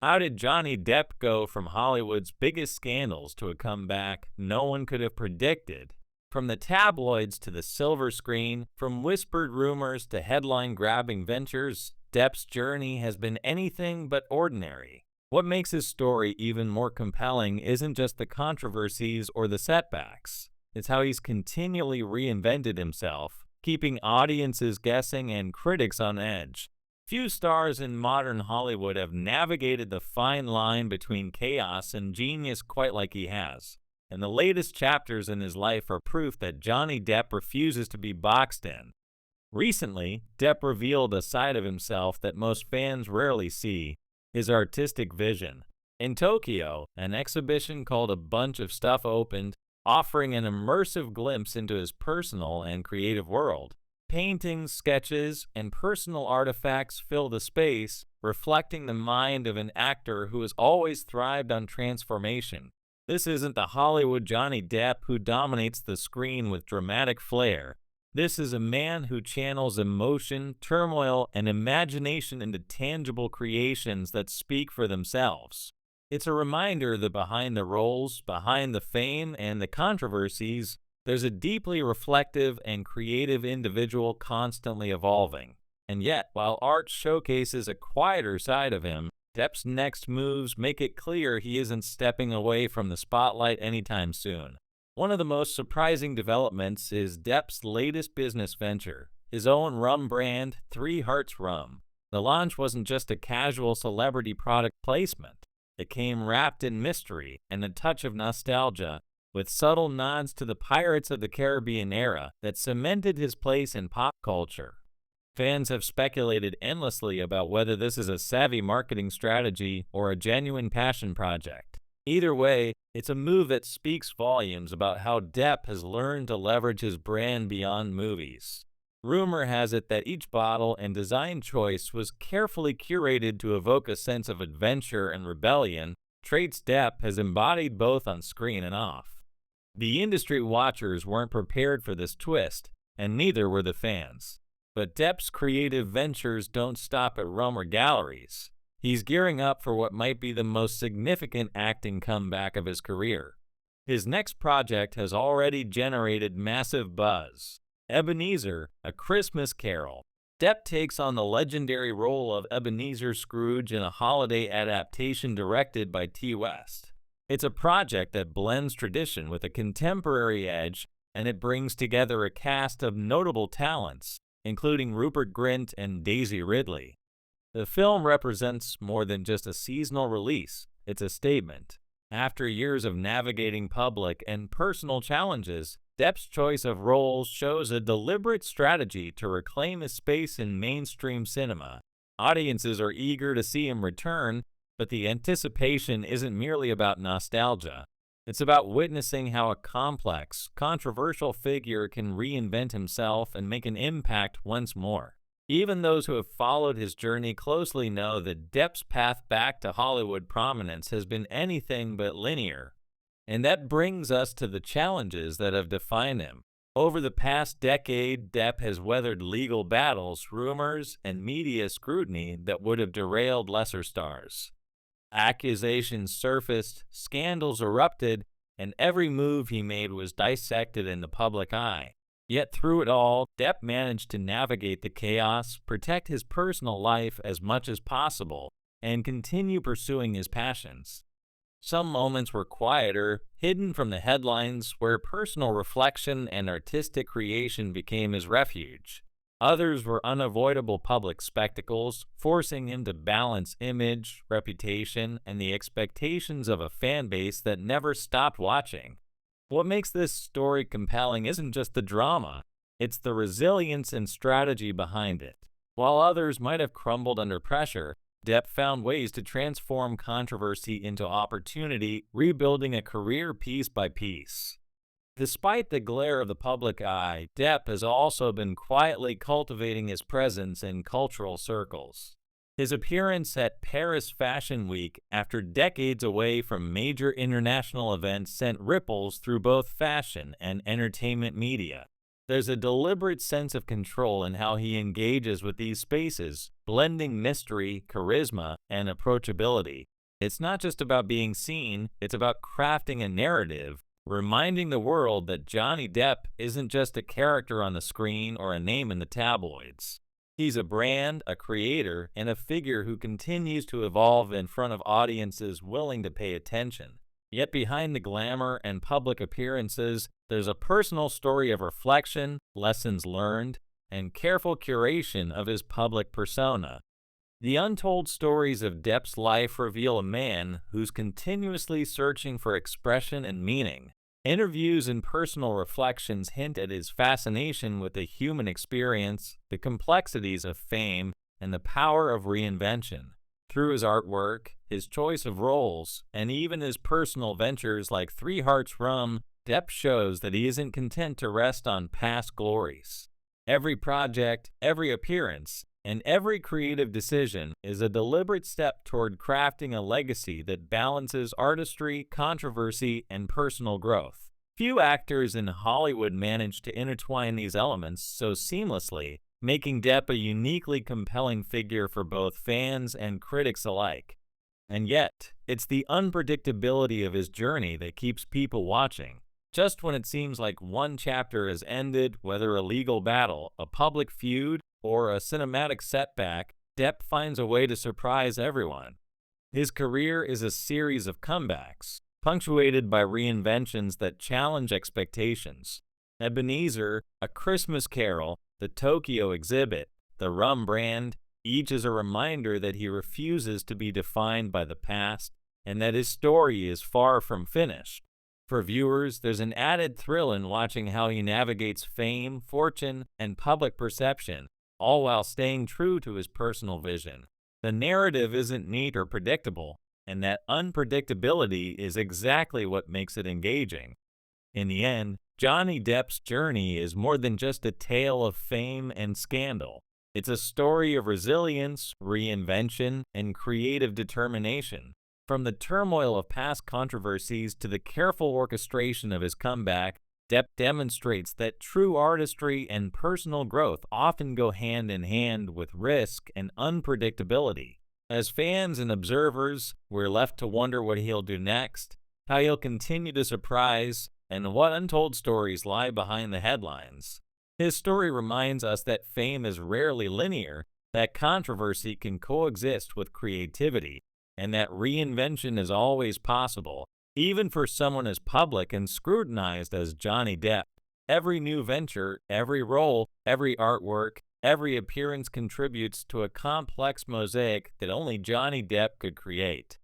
How did Johnny Depp go from Hollywood's biggest scandals to a comeback no one could have predicted? From the tabloids to the silver screen, from whispered rumors to headline-grabbing ventures, Depp's journey has been anything but ordinary. What makes his story even more compelling isn't just the controversies or the setbacks. It's how he's continually reinvented himself, keeping audiences guessing and critics on edge. Few stars in modern Hollywood have navigated the fine line between chaos and genius quite like he has. And the latest chapters in his life are proof that Johnny Depp refuses to be boxed in. Recently, Depp revealed a side of himself that most fans rarely see, his artistic vision. In Tokyo, an exhibition called A Bunch of Stuff opened, offering an immersive glimpse into his personal and creative world. Paintings, sketches, and personal artifacts fill the space, reflecting the mind of an actor who has always thrived on transformation. This isn't the Hollywood Johnny Depp who dominates the screen with dramatic flair. This is a man who channels emotion, turmoil, and imagination into tangible creations that speak for themselves. It's a reminder that behind the roles, behind the fame, and the controversies, there's a deeply reflective and creative individual constantly evolving. And yet, while art showcases a quieter side of him, Depp's next moves make it clear he isn't stepping away from the spotlight anytime soon. One of the most surprising developments is Depp's latest business venture, his own rum brand, Hearts Rum. The launch wasn't just a casual celebrity product placement. It came wrapped in mystery and a touch of nostalgia, with subtle nods to the Pirates of the Caribbean era that cemented his place in pop culture. Fans have speculated endlessly about whether this is a savvy marketing strategy or a genuine passion project. Either way, it's a move that speaks volumes about how Depp has learned to leverage his brand beyond movies. Rumor has it that each bottle and design choice was carefully curated to evoke a sense of adventure and rebellion, traits Depp has embodied both on screen and off. The industry watchers weren't prepared for this twist, and neither were the fans. But Depp's creative ventures don't stop at rum or galleries. He's gearing up for what might be the most significant acting comeback of his career. His next project has already generated massive buzz. Ebenezer, A Christmas Carol. Depp takes on the legendary role of Ebenezer Scrooge in a holiday adaptation directed by T. West. It's a project that blends tradition with a contemporary edge, and it brings together a cast of notable talents, including Rupert Grint and Daisy Ridley. The film represents more than just a seasonal release, it's a statement. After years of navigating public and personal challenges, Depp's choice of roles shows a deliberate strategy to reclaim his space in mainstream cinema. Audiences are eager to see him return, but the anticipation isn't merely about nostalgia. It's about witnessing how a complex, controversial figure can reinvent himself and make an impact once more. Even those who have followed his journey closely know that Depp's path back to Hollywood prominence has been anything but linear. And that brings us to the challenges that have defined him. Over the past decade, Depp has weathered legal battles, rumors, and media scrutiny that would have derailed lesser stars. Accusations surfaced, scandals erupted, and every move he made was dissected in the public eye. Yet through it all, Depp managed to navigate the chaos, protect his personal life as much as possible, and continue pursuing his passions. Some moments were quieter, hidden from the headlines, where personal reflection and artistic creation became his refuge. Others were unavoidable public spectacles, forcing him to balance image, reputation, and the expectations of a fan base that never stopped watching. What makes this story compelling isn't just the drama, it's the resilience and strategy behind it. While others might have crumbled under pressure, Depp found ways to transform controversy into opportunity, rebuilding a career piece by piece. Despite the glare of the public eye, Depp has also been quietly cultivating his presence in cultural circles. His appearance at Paris Fashion Week after decades away from major international events sent ripples through both fashion and entertainment media. There's a deliberate sense of control in how he engages with these spaces, blending mystery, charisma, and approachability. It's not just about being seen, it's about crafting a narrative, reminding the world that Johnny Depp isn't just a character on the screen or a name in the tabloids. He's a brand, a creator, and a figure who continues to evolve in front of audiences willing to pay attention. Yet behind the glamour and public appearances, there's a personal story of reflection, lessons learned, and careful curation of his public persona. The untold stories of Depp's life reveal a man who's continuously searching for expression and meaning. Interviews and personal reflections hint at his fascination with the human experience, the complexities of fame, and the power of reinvention. Through his artwork, his choice of roles, and even his personal ventures like Hearts Rum, Depp shows that he isn't content to rest on past glories. Every project, every appearance, and every creative decision is a deliberate step toward crafting a legacy that balances artistry, controversy, and personal growth. Few actors in Hollywood manage to intertwine these elements so seamlessly, making Depp a uniquely compelling figure for both fans and critics alike. And yet, it's the unpredictability of his journey that keeps people watching. Just when it seems like one chapter has ended, whether a legal battle, a public feud, or a cinematic setback, Depp finds a way to surprise everyone. His career is a series of comebacks, punctuated by reinventions that challenge expectations. Ebenezer, A Christmas Carol, the Tokyo exhibit, the Rum brand, each is a reminder that he refuses to be defined by the past and that his story is far from finished. For viewers, there's an added thrill in watching how he navigates fame, fortune, and public perception, all while staying true to his personal vision. The narrative isn't neat or predictable, and that unpredictability is exactly what makes it engaging. In the end, Johnny Depp's journey is more than just a tale of fame and scandal. It's a story of resilience, reinvention, and creative determination. From the turmoil of past controversies to the careful orchestration of his comeback, Depp demonstrates that true artistry and personal growth often go hand in hand with risk and unpredictability. As fans and observers, we're left to wonder what he'll do next, how he'll continue to surprise, and what untold stories lie behind the headlines. His story reminds us that fame is rarely linear, that controversy can coexist with creativity, and that reinvention is always possible, even for someone as public and scrutinized as Johnny Depp. Every new venture, every role, every artwork, every appearance contributes to a complex mosaic that only Johnny Depp could create.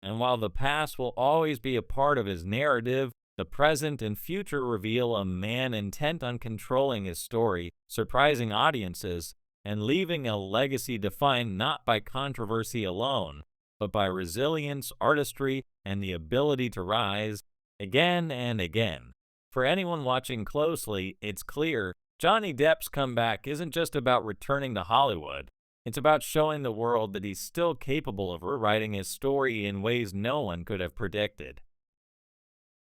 And while the past will always be a part of his narrative, the present and future reveal a man intent on controlling his story, surprising audiences, and leaving a legacy defined not by controversy alone, but by resilience, artistry, and the ability to rise again and again. For anyone watching closely, it's clear Johnny Depp's comeback isn't just about returning to Hollywood. It's about showing the world that he's still capable of rewriting his story in ways no one could have predicted.